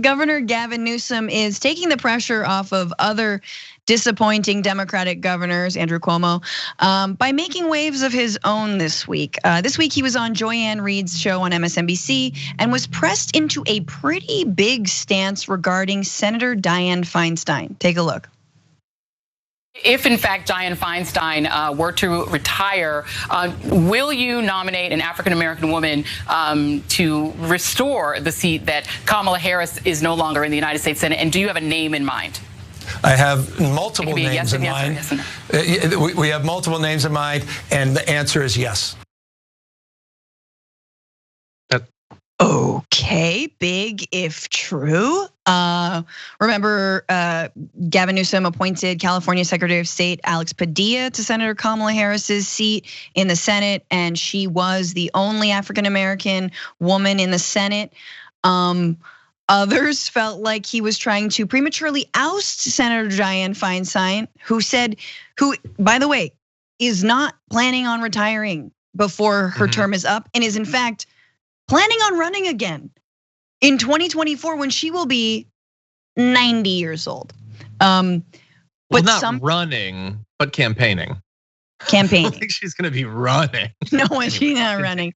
Governor Gavin Newsom is taking the pressure off of other disappointing Democratic governors, Andrew Cuomo, by making waves of his own this week. This week he was on Joy-Ann Reid's show on MSNBC and was pressed into a pretty big stance regarding Senator Dianne Feinstein. Take a look. If in fact Dianne Feinstein were to retire, will you nominate an African-American woman to restore the seat that Kamala Harris is no longer in the United States Senate? And do you have a name in mind? I have multiple names in mind. We have multiple names in mind, and the answer is yes. Okay, big if true. Remember, Gavin Newsom appointed California Secretary of State Alex Padilla to Senator Kamala Harris's seat in the Senate, and she was the only African-American woman in the Senate. Others felt like he was trying to prematurely oust Senator Dianne Feinstein, who, by the way, is not planning on retiring before her term is up, and is in fact planning on running again in 2024 when she will be 90 years old. But not running, but campaigning. Campaigning. I think she's gonna be running. No, she's not running.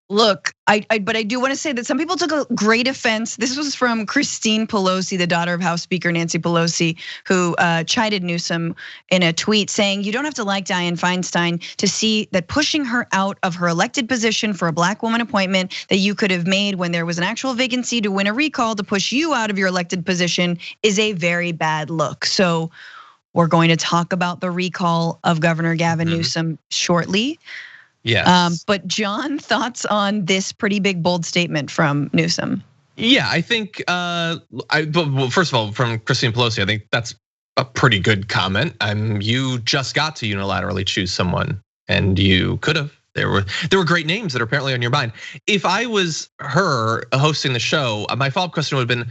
Look, but I do want to say that some people took a great offense. This was from Christine Pelosi, the daughter of House Speaker Nancy Pelosi, who chided Newsom in a tweet saying, "You don't have to like Dianne Feinstein to see that pushing her out of her elected position for a black woman appointment that you could have made when there was an actual vacancy to win a recall to push you out of your elected position is a very bad look." So we're going to talk about the recall of Governor Gavin Newsom shortly. Yes. But John, thoughts on this pretty big, bold statement from Newsom? Yeah, I think, well, first of all, from Christine Pelosi, I think that's a pretty good comment. You just got to unilaterally choose someone, and you could have. There were great names that are apparently on your mind. If I was her hosting the show, my follow-up question would have been,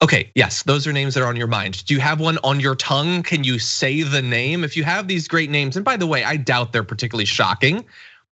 okay, yes, those are names that are on your mind. Do you have one on your tongue? Can you say the name? If you have these great names, and by the way, I doubt they're particularly shocking,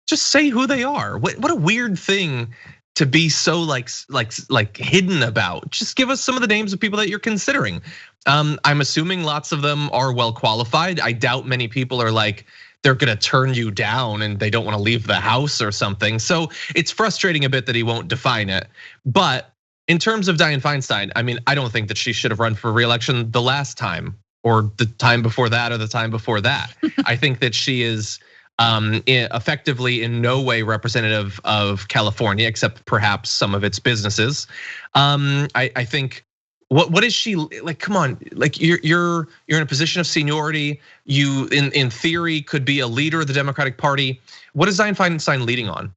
just say who they are. What a weird thing to be so like hidden about. Just give us some of the names of people that you're considering. I'm assuming lots of them are well qualified. I doubt many people are like, they're gonna turn you down and they don't wanna leave the house or something. So it's frustrating a bit that he won't define it. But in terms of Dianne Feinstein, I mean, I don't think that she should have run for re-election the last time or the time before that or the time before that. I think that she is effectively in no way representative of California, except perhaps some of its businesses. I think what is she like? Come on, like you're in a position of seniority. You in theory could be a leader of the Democratic Party. What is Dianne Feinstein leading on?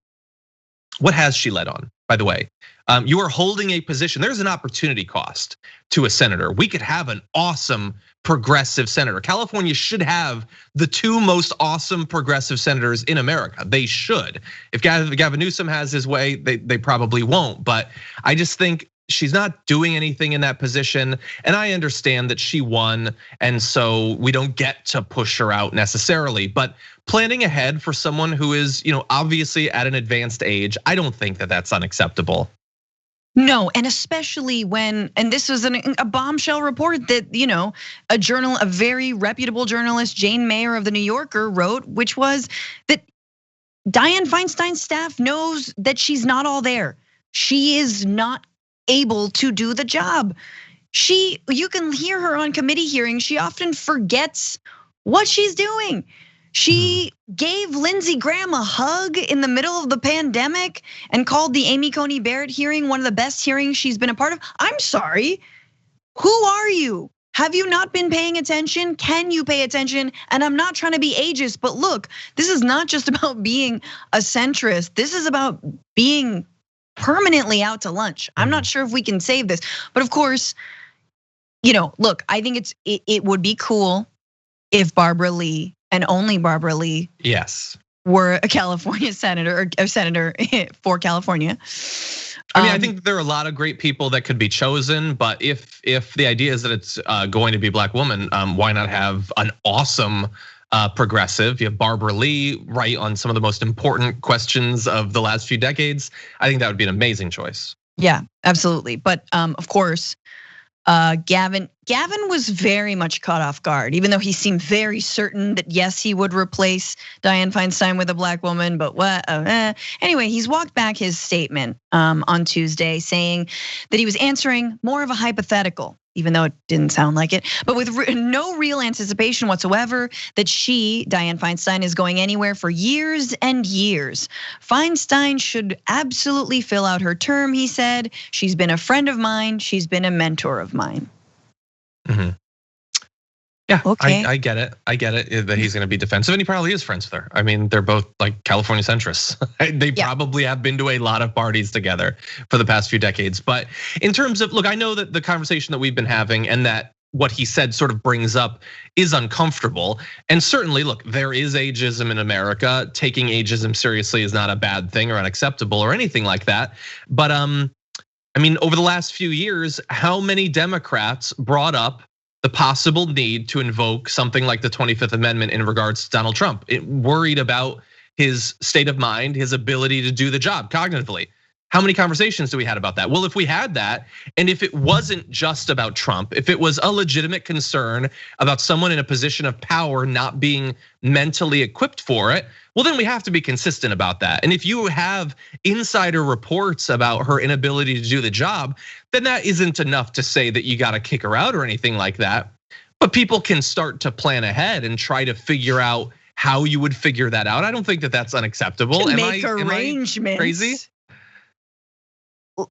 What has she led on, by the way? You are holding a position. There's an opportunity cost to a senator. We could have an awesome progressive senator. California should have the two most awesome progressive senators in America. They should. If Gavin Newsom has his way, they probably won't. But I just think she's not doing anything in that position. And I understand that she won, and so we don't get to push her out necessarily. But planning ahead for someone who is, obviously at an advanced age, I don't think that that's unacceptable. No, and especially when, and this was a bombshell report that, a very reputable journalist, Jane Mayer of the New Yorker, wrote, which was that Dianne Feinstein's staff knows that she's not all there. She is not able to do the job. You can hear her on committee hearings. She often forgets what she's doing. She gave Lindsey Graham a hug in the middle of the pandemic and called the Amy Coney Barrett hearing one of the best hearings she's been a part of. I'm sorry, who are you? Have you not been paying attention? Can you pay attention? And I'm not trying to be ageist, but look, this is not just about being a centrist. This is about being permanently out to lunch. I'm not sure if we can save this, but of course, look, I think it would be cool if Barbara Lee, and only Barbara Lee, yes, were a California senator or a senator for California. I mean, I think there are a lot of great people that could be chosen, but if the idea is that it's going to be a black woman, why not have an awesome progressive? You have Barbara Lee, right, on some of the most important questions of the last few decades. I think that would be an amazing choice. Yeah, absolutely. But of course, Gavin was very much caught off guard, even though he seemed very certain that yes, he would replace Dianne Feinstein with a black woman. But anyway, he's walked back his statement on Tuesday, saying that he was answering more of a hypothetical, even though it didn't sound like it, but with no real anticipation whatsoever that Dianne Feinstein, is going anywhere for years and years. Feinstein should absolutely fill out her term, he said. She's been a friend of mine. She's been a mentor of mine. Mm-hmm. Yeah, okay. I get it. I get it that he's going to be defensive, and he probably is friends with her. I mean, they're both like California centrists. They probably have been to a lot of parties together for the past few decades. But in terms of, look, I know that the conversation that we've been having and that what he said sort of brings up is uncomfortable. And certainly, look, there is ageism in America. Taking ageism seriously is not a bad thing or unacceptable or anything like that. But I mean, over the last few years, how many Democrats brought up the possible need to invoke something like the 25th Amendment in regards to Donald Trump, worried about his state of mind, his ability to do the job cognitively? How many conversations do we had about that? Well, if we had that, and if it wasn't just about Trump, if it was a legitimate concern about someone in a position of power not being mentally equipped for it, well, then we have to be consistent about that. And if you have insider reports about her inability to do the job, then that isn't enough to say that you got to kick her out or anything like that. But people can start to plan ahead and try to figure out how you would figure that out. I don't think that that's unacceptable. Am I crazy?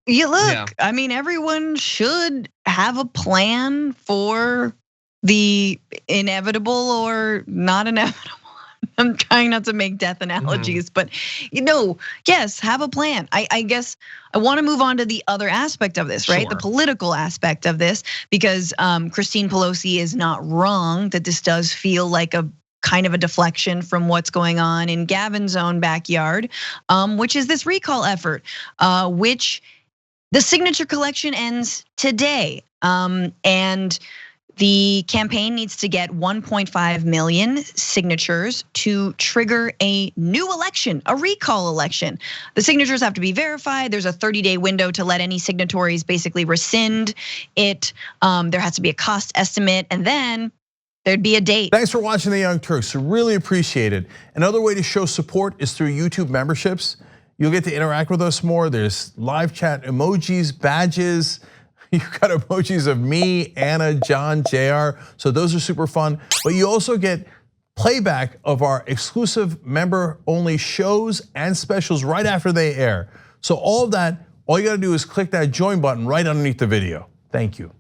You look, I mean, everyone should have a plan for the inevitable or not inevitable. I'm trying not to make death analogies, but yes, have a plan. I guess I want to move on to the other aspect of this, right? Sure. The political aspect of this, because Christine Pelosi is not wrong that this does feel like a kind of a deflection from what's going on in Gavin's own backyard, which is this recall effort, which the signature collection ends today. And the campaign needs to get 1.5 million signatures to trigger a new election, a recall election. The signatures have to be verified. There's a 30-day window to let any signatories basically rescind it. There has to be a cost estimate, and then there'd be a date. Thanks for watching The Young Turks. Really appreciate it. Another way to show support is through YouTube memberships. You'll get to interact with us more. There's live chat emojis, badges. You've got emojis of me, Anna, John, JR. So those are super fun. But you also get playback of our exclusive member-only shows and specials right after they air. So all of that, all you gotta do is click that join button right underneath the video. Thank you.